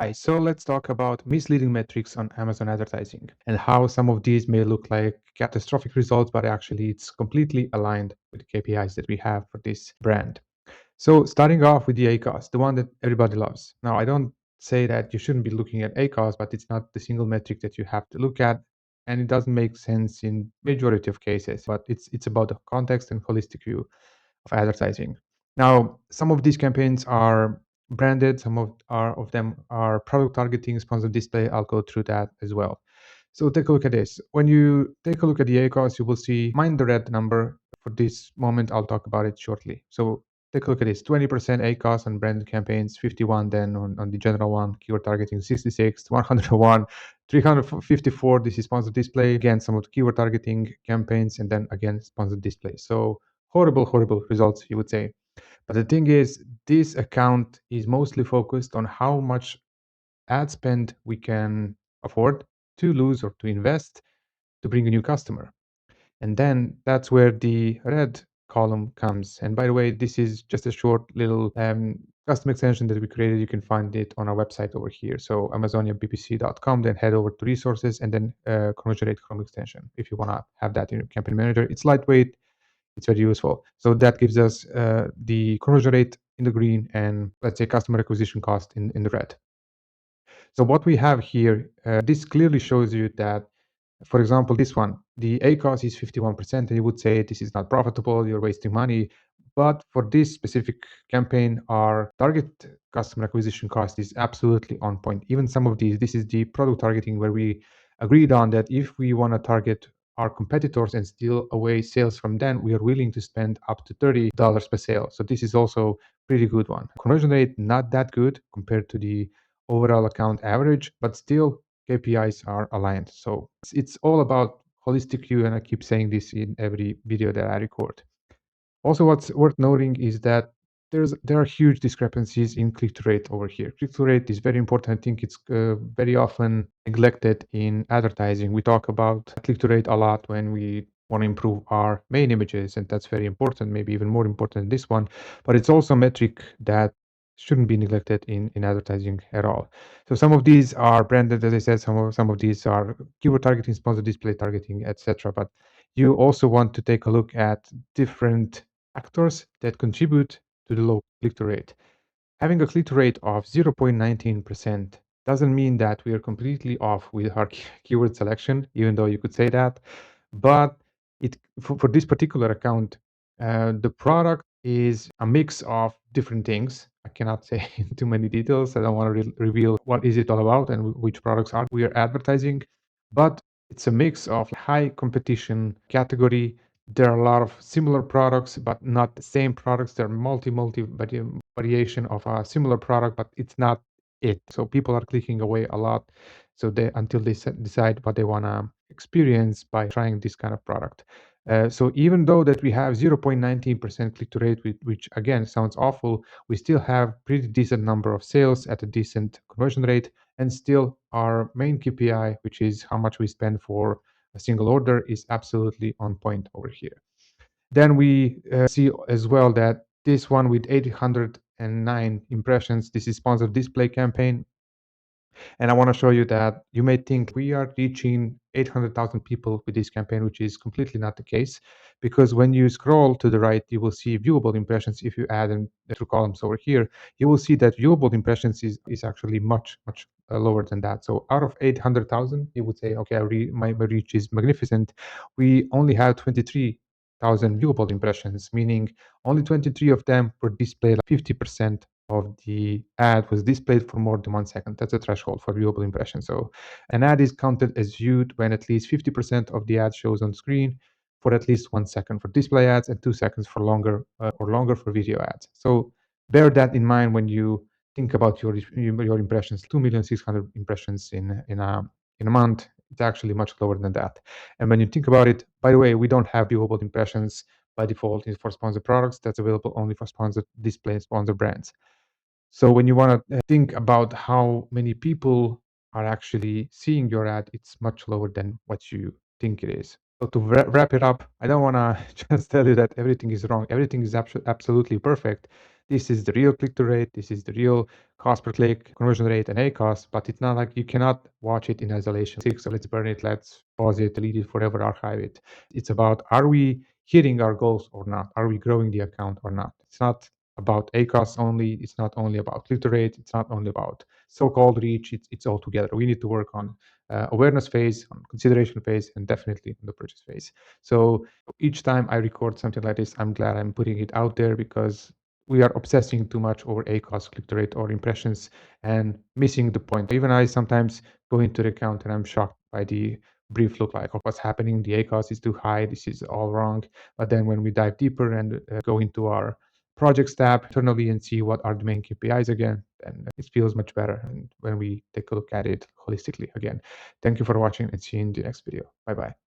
Hi, so let's talk about misleading metrics on Amazon advertising and how some of these may look like catastrophic results, but actually it's completely aligned with the KPIs that we have for this brand. So starting off with the ACoS, the one that everybody loves. Now, I don't say that you shouldn't be looking at ACoS, but it's not the single metric that you have to look at, and it doesn't make sense in majority of cases. But it's about the context and holistic view of advertising. Now, some of these campaigns are branded, some of them are product targeting, sponsored display. I'll go through that as well. So take a look at this. When you take a look at the ACoS, you will see mind the red number. For this moment, I'll talk about it shortly. So take a look at this: 20% ACoS on branded campaigns, 51 then on the general one, keyword targeting 66, 101, 354. This is sponsored display. Again, some of the keyword targeting campaigns, and then again, sponsored display. So horrible results, you would say. But the thing is, this account is mostly focused on how much ad spend we can afford to lose or to invest to bring a new customer. And then that's where the red column comes. And by the way, this is just a short little custom extension that we created. You can find it on our website over here. So amazoniabpc.com, then head over to resources and then conversion rate Chrome extension. If you want to have that in your campaign manager, it's lightweight, it's very useful. So that gives us the conversion rate in the green and let's say customer acquisition cost in the red. So what we have here, this clearly shows you that, for example, this one, the ACoS is 51%, and you would say this is not profitable, you're wasting money. But for this specific campaign, our target customer acquisition cost is absolutely on point. Even some of these, this is the product targeting where we agreed on that if we want to target our competitors and steal away sales from them, we are willing to spend up to $30 per sale. So this is also pretty good one. Conversion rate, not that good compared to the overall account average, but still KPIs are aligned. So it's all about holistic view, and I keep saying this in every video that I record. Also, what's worth noting is that there are huge discrepancies in click-through rate over here. Click-through rate is very important. I think it's very often neglected in advertising. We talk about click-through rate a lot when we want to improve our main images, and that's very important, maybe even more important than this one. But it's also a metric that shouldn't be neglected in advertising at all. So some of these are branded, as I said, some of these are keyword targeting, sponsored display targeting, etc. But you also want to take a look at different factors that contribute to the low click-through rate. Having a click-through rate of 0.19% doesn't mean that we are completely off with our keyword selection, even though you could say that. But for this particular account, the product is a mix of different things. I cannot say in too many details. I don't want to reveal what is it all about and which products are we are advertising. But it's a mix of high competition category. There are a lot of similar products, but not the same products. There are multi variation of a similar product, but it's not it. So people are clicking away a lot. So they until they decide what they want to experience by trying this kind of product. So even though that we have 0.19% click-through rate, which again sounds awful, we still have pretty decent number of sales at a decent conversion rate, and still our main KPI, which is how much we spend for a single order, is absolutely on point over here. Then we see as well that this one with 809 impressions, this is sponsored display campaign. And I want to show you that you may think we are reaching 800,000 people with this campaign, which is completely not the case. Because when you scroll to the right, you will see viewable impressions. If you add in the two columns over here, you will see that viewable impressions is actually much lower than that. So out of 800,000, you would say, okay, my reach is magnificent. We only have 23,000 viewable impressions, meaning only 23 of them were displayed. 50% of the ad was displayed for more than 1 second. That's a threshold for viewable impression. So an ad is counted as viewed when at least 50% of the ad shows on screen for at least 1 second for display ads and 2 seconds for longer for video ads. So bear that in mind when you think about your impressions. 2,600,000 impressions in a month. It's actually much lower than that. And when you think about it, by the way, we don't have viewable impressions by default for sponsored products. That's available only for sponsored display and sponsored brands. So when you want to think about how many people are actually seeing your ad, it's much lower than what you think it is. So to wrap it up, I don't want to just tell you that everything is wrong. Everything is absolutely perfect. This is the real click-through rate, this is the real cost per click, conversion rate, and ACoS, but it's not like you cannot watch it in isolation. So let's burn it, let's pause it, delete it, forever archive it. It's about, are we hitting our goals or not? Are we growing the account or not? It's not about ACoS only. It's not only about click-through rate. It's not only about so-called reach. It's all together. We need to work on awareness phase, on consideration phase, and definitely on the purchase phase. So each time I record something like this, I'm glad I'm putting it out there because we are obsessing too much over ACoS, click-through rate, or impressions and missing the point. Even I sometimes go into the account and I'm shocked by the brief look like of what's happening. The ACoS is too high. This is all wrong. But then when we dive deeper and go into our projects tab internally and see what are the main KPIs again, then it feels much better. And when we take a look at it holistically again. Thank you for watching and see you in the next video. Bye bye.